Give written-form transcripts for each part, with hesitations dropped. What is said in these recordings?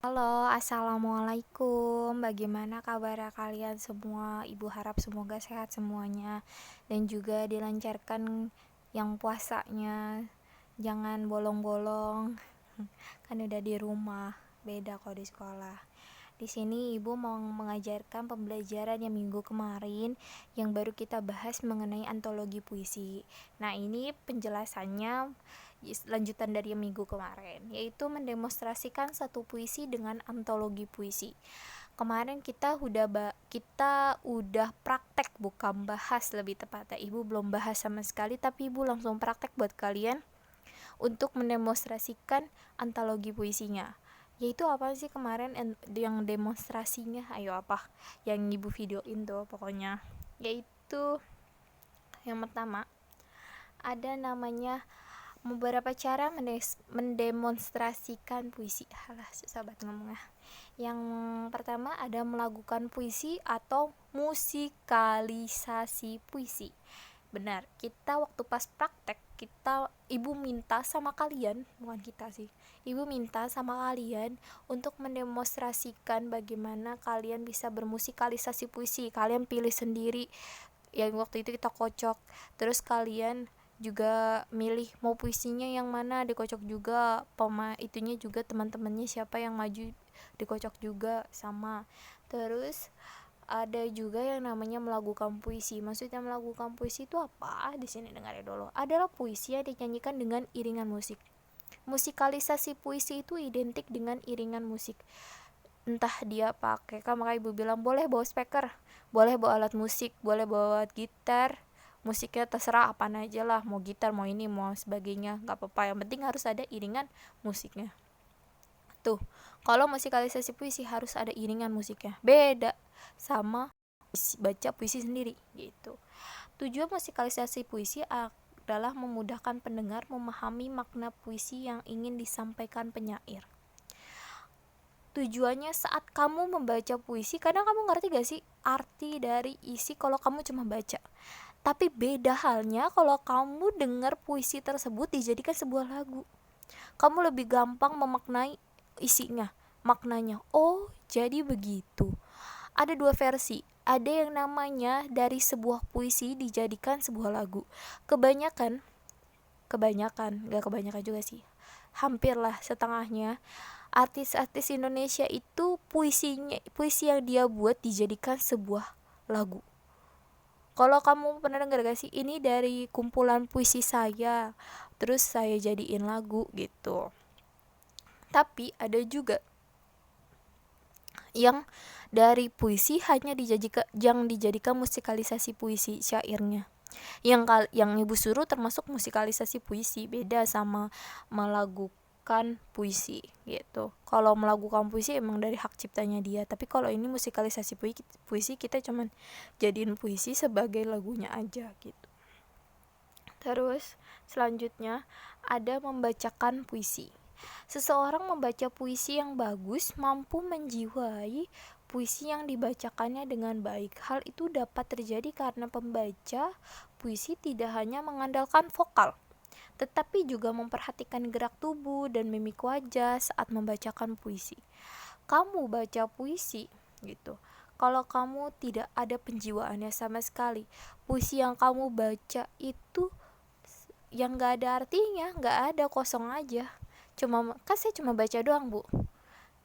Halo, assalamualaikum. Bagaimana kabar kalian semua? Ibu harap semoga sehat semuanya dan juga dilancarkan yang puasanya. Jangan bolong-bolong. Kan udah di rumah, beda kalau di sekolah. Di sini ibu mau mengajarkan pembelajaran yang minggu kemarin yang baru kita bahas mengenai antologi puisi. Nah, ini penjelasannya lanjutan dari yang minggu kemarin, yaitu mendemonstrasikan satu puisi dengan antologi puisi. Kemarin kita udah praktek, bukan bahas lebih tepatnya. Ibu belum bahas sama sekali, tapi ibu langsung praktek buat kalian untuk mendemonstrasikan antologi puisinya. Yaitu apa sih kemarin yang demonstrasinya? Ayo apa? Yang ibu videoin tuh pokoknya. Yaitu yang pertama ada namanya beberapa cara mendemonstrasikan puisi. Alah, susah banget ngomongnya. Yang pertama ada melakukan puisi atau musikalisasi puisi. Benar, kita waktu pas praktek ibu minta sama kalian, bukan kita sih, ibu minta sama kalian untuk mendemonstrasikan bagaimana kalian bisa bermusikalisasi puisi. Kalian pilih sendiri, yang waktu itu kita kocok, terus kalian juga milih mau puisinya yang mana, dikocok juga itunya juga, teman-temannya siapa yang maju dikocok juga sama. Terus ada juga yang namanya melakukan puisi. Maksudnya melakukan puisi itu apa? Di sini dengar dulu. Adalah puisi yang dinyanyikan dengan iringan musik. Musikalisasi puisi itu identik dengan iringan musik. Entah dia pakai, kan makanya ibu bilang boleh bawa speaker, boleh bawa alat musik, boleh bawa gitar, musiknya terserah apa aja lah, mau gitar, mau ini, mau sebagainya, nggak apa-apa, yang penting harus ada iringan musiknya. Tuh, kalau musikalisasi puisi harus ada iringan musiknya, beda sama baca puisi sendiri gitu. Tujuan musikalisasi puisi adalah memudahkan pendengar memahami makna puisi yang ingin disampaikan penyair. Tujuannya saat kamu membaca puisi, kadang kamu ngerti gak sih arti dari isi kalau kamu cuma baca. Tapi beda halnya kalau kamu dengar puisi tersebut dijadikan sebuah lagu. Kamu lebih gampang memaknai isinya, maknanya. Oh, jadi begitu. Ada dua versi. Ada yang namanya dari sebuah puisi dijadikan sebuah lagu. Kebanyakan, gak kebanyakan juga sih, hampirlah setengahnya artis-artis Indonesia itu puisi yang dia buat dijadikan sebuah lagu. Kalau kamu pernah dengar gak sih, ini dari kumpulan puisi saya, terus saya jadiin lagu gitu. Tapi ada juga yang dari puisi hanya dijadikan musikalisasi puisi syairnya. Yang ibu suruh termasuk musikalisasi puisi, beda sama melakukan puisi gitu. Kalau melakukan puisi emang dari hak ciptanya dia, tapi kalau ini musikalisasi puisi kita cuman jadiin puisi sebagai lagunya aja gitu. Terus selanjutnya ada membacakan puisi. Seseorang membaca puisi yang bagus mampu menjiwai puisi yang dibacakannya dengan baik. Hal itu dapat terjadi karena pembaca puisi tidak hanya mengandalkan vokal, tetapi juga memperhatikan gerak tubuh dan mimik wajah saat membacakan puisi. Kamu baca puisi gitu, kalau kamu tidak ada penjiwaannya sama sekali, puisi yang kamu baca itu yang gak ada artinya, gak ada, kosong aja. Kan saya cuma baca doang, Bu.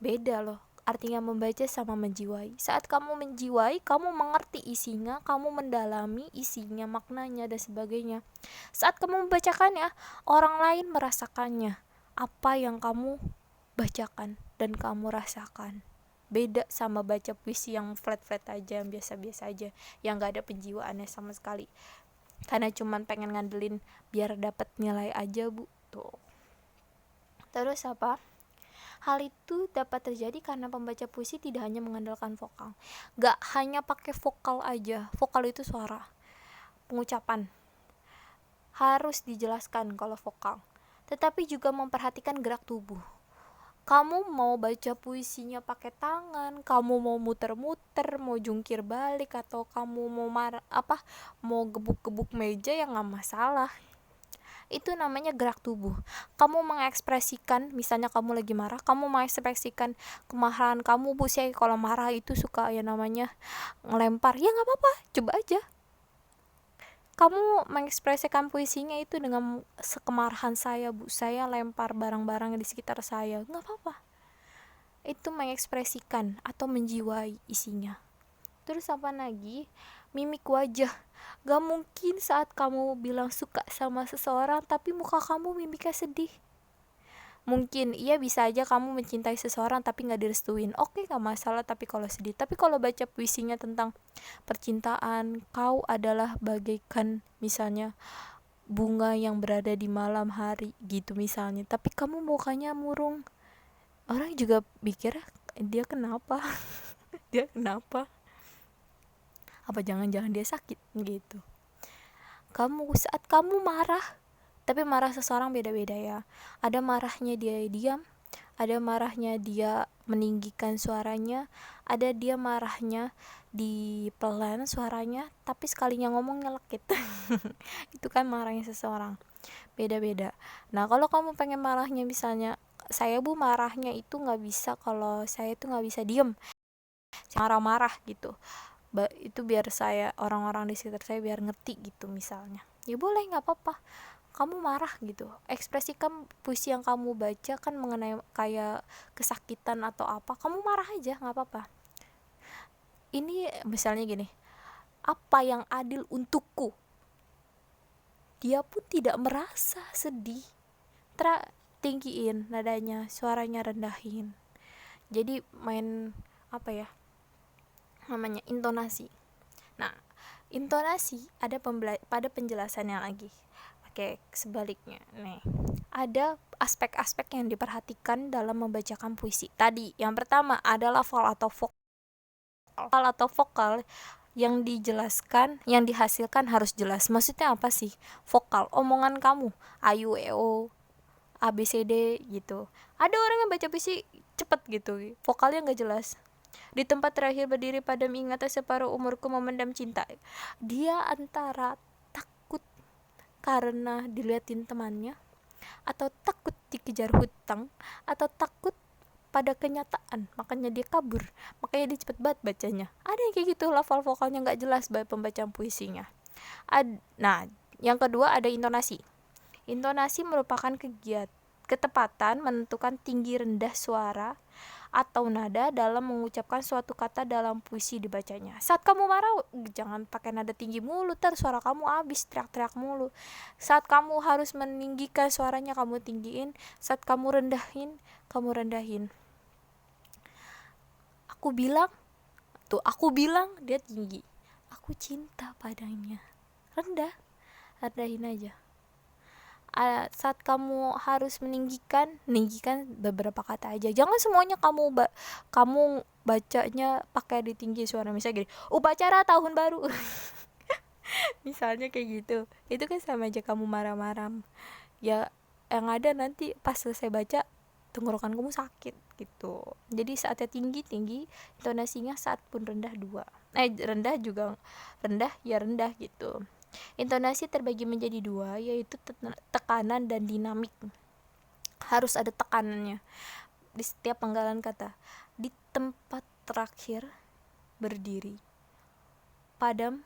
Beda loh artinya membaca sama menjiwai. Saat kamu menjiwai, kamu mengerti isinya, kamu mendalami isinya, maknanya dan sebagainya. Saat kamu membacakannya, orang lain merasakannya apa yang kamu bacakan dan kamu rasakan. Beda sama baca puisi yang flat-flat aja, yang biasa-biasa aja, yang gak ada penjiwaannya sama sekali, karena cuman pengen ngandelin biar dapat nilai aja, Bu. Tuh. Terus apa? Hal itu dapat terjadi karena pembaca puisi tidak hanya mengandalkan vokal. Gak hanya pakai vokal aja. Vokal itu suara, pengucapan. Harus dijelaskan kalau vokal. Tetapi juga memperhatikan gerak tubuh. Kamu mau baca puisinya pakai tangan, kamu mau muter-muter, mau jungkir balik, atau kamu mau mau gebuk-gebuk meja, ya gak masalah. Itu namanya gerak tubuh. Kamu mengekspresikan, misalnya kamu lagi marah, kamu mengekspresikan kemarahan kamu. Busia kalau marah itu suka ya namanya ngelempar, ya nggak apa-apa, coba aja kamu mengekspresikan puisinya itu dengan sekemarahan saya, Bu, saya lempar barang-barang di sekitar saya, nggak apa-apa. Itu mengekspresikan atau menjiwai isinya. Terus apa lagi? Mimik wajah. Gak mungkin saat kamu bilang suka sama seseorang tapi muka kamu mimiknya sedih. Mungkin iya, bisa aja kamu mencintai seseorang tapi gak direstuin, oke, gak masalah. Tapi kalau sedih, tapi kalau baca puisinya tentang percintaan, kau adalah bagaikan misalnya bunga yang berada di malam hari gitu misalnya, tapi kamu mukanya murung, orang juga pikir dia kenapa dia kenapa, apa jangan-jangan dia sakit gitu. Kamu saat kamu marah, tapi marah seseorang beda-beda ya. Ada marahnya dia diam, ada marahnya dia meninggikan suaranya, ada dia marahnya di pelan suaranya tapi sekalinya ngomong nyelekit. Itu kan marahnya seseorang beda-beda. Nah kalau kamu pengen marahnya, misalnya saya, Bu, marahnya itu nggak bisa, kalau saya itu nggak bisa diem, marah-marah gitu, itu biar saya, orang-orang di sekitar saya biar ngerti gitu misalnya, ya boleh, nggak apa-apa, kamu marah gitu, ekspresikan puisi yang kamu baca kan mengenai kayak kesakitan atau apa, kamu marah aja, nggak apa-apa. Ini misalnya gini, apa yang adil untukku, dia pun tidak merasa sedih, tinggiin nadanya, suaranya rendahin, jadi main apa ya namanya, intonasi. Nah, intonasi ada pada penjelasannya lagi. Oke, sebaliknya nih, ada aspek-aspek yang diperhatikan dalam membacakan puisi. Tadi yang pertama ada lafal atau vokal yang dijelaskan, yang dihasilkan harus jelas. Maksudnya apa sih? Vokal, omongan kamu, ayu, eo, ABCD gitu. Ada orang yang baca puisi cepet gitu, vokalnya nggak jelas. Di tempat terakhir berdiri pada mengingat separuh umurku memendam cinta, dia antara takut karena diliatin temannya, atau takut dikejar hutang, atau takut pada kenyataan, makanya dia kabur, makanya dia cepet banget bacanya. Ada yang kayak gitu, lafal vokalnya nggak jelas pembacaan puisinya. Nah, yang kedua ada intonasi. Intonasi merupakan ketepatan menentukan tinggi rendah suara atau nada dalam mengucapkan suatu kata dalam puisi dibacanya. Saat kamu marah, jangan pakai nada tinggi mulu, suara kamu habis, teriak-teriak mulu. Saat kamu harus meninggikan suaranya, kamu tinggiin. Saat kamu rendahin, kamu rendahin. Aku bilang dia tinggi, aku cinta padanya, rendahin aja. Saat kamu harus meninggikan beberapa kata aja, jangan semuanya kamu bacanya pakai di tinggi suara. Misalnya gini, upacara tahun baru misalnya kayak gitu, itu kan sama aja kamu marah-marah ya, yang ada nanti pas selesai baca tenggorokan kamu sakit gitu. Jadi saatnya tinggi intonasinya, saat pun rendah rendah juga rendah gitu. Intonasi terbagi menjadi dua, yaitu tekanan dan dinamik. Harus ada tekanannya di setiap penggalan kata. Di tempat terakhir berdiri, padam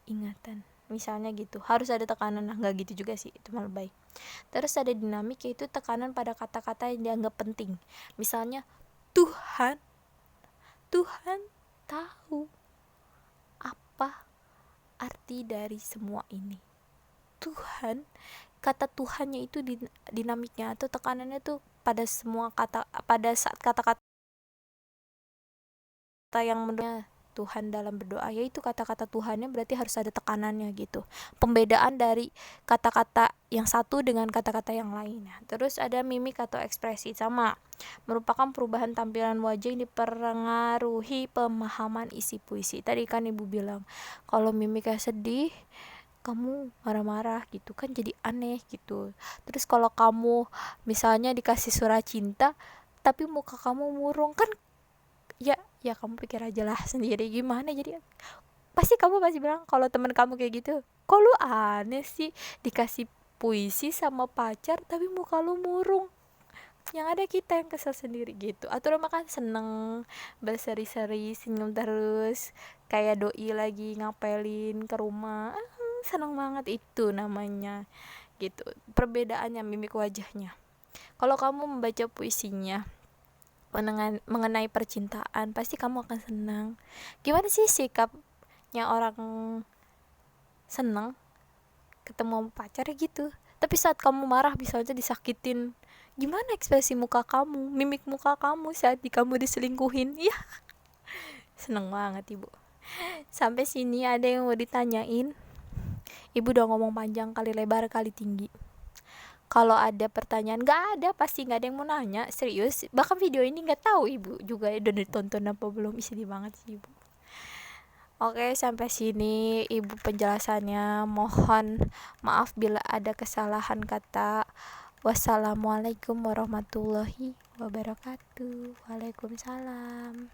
ingatan, misalnya gitu, harus ada tekanan. Nah, nggak gitu juga sih, itu malah baik. Terus ada dinamik, yaitu tekanan pada kata-kata yang dianggap penting. Misalnya Tuhan tahu apa arti dari semua ini. Kata Tuhannya itu dinamiknya atau tekanannya tuh pada semua kata, pada saat kata-kata yang menurutnya Tuhan dalam berdoa, yaitu kata-kata Tuhannya berarti harus ada tekanannya gitu. Pembedaan dari kata-kata yang satu dengan kata-kata yang lain. Terus ada mimik atau ekspresi, sama, merupakan perubahan tampilan wajah yang dipengaruhi pemahaman isi puisi. Tadi kan Ibu bilang kalau mimiknya sedih, kamu marah-marah gitu kan, jadi aneh gitu. Terus kalau kamu misalnya dikasih surat cinta tapi muka kamu murung, kan ya kamu pikir aja lah sendiri gimana. Jadi pasti kamu bilang, kalau teman kamu kayak gitu, kok lu aneh sih, dikasih puisi sama pacar tapi muka lu murung, yang ada kita yang kesel sendiri gitu. Atau lo makan seneng berseri-seri senyum terus kayak doi lagi ngapelin ke rumah, seneng banget, itu namanya gitu perbedaannya mimik wajahnya. Kalau kamu membaca puisinya mengenai percintaan, pasti kamu akan senang. Gimana sih sikapnya orang senang ketemu pacar gitu, tapi saat kamu marah bisa aja disakitin. Gimana ekspresi muka kamu, mimik muka kamu saat kamu diselingkuhin? Ya, seneng banget ibu. Sampai sini ada yang mau ditanyain? Ibu udah ngomong panjang kali lebar kali tinggi. Kalau ada pertanyaan, nggak ada, pasti nggak ada yang mau nanya, serius. Bahkan video ini nggak tahu ibu juga udah ditonton apa belum, sedih banget sih ibu. Oke, sampai sini ibu penjelasannya. Mohon maaf bila ada kesalahan kata. Wassalamualaikum warahmatullahi wabarakatuh. Waalaikumsalam.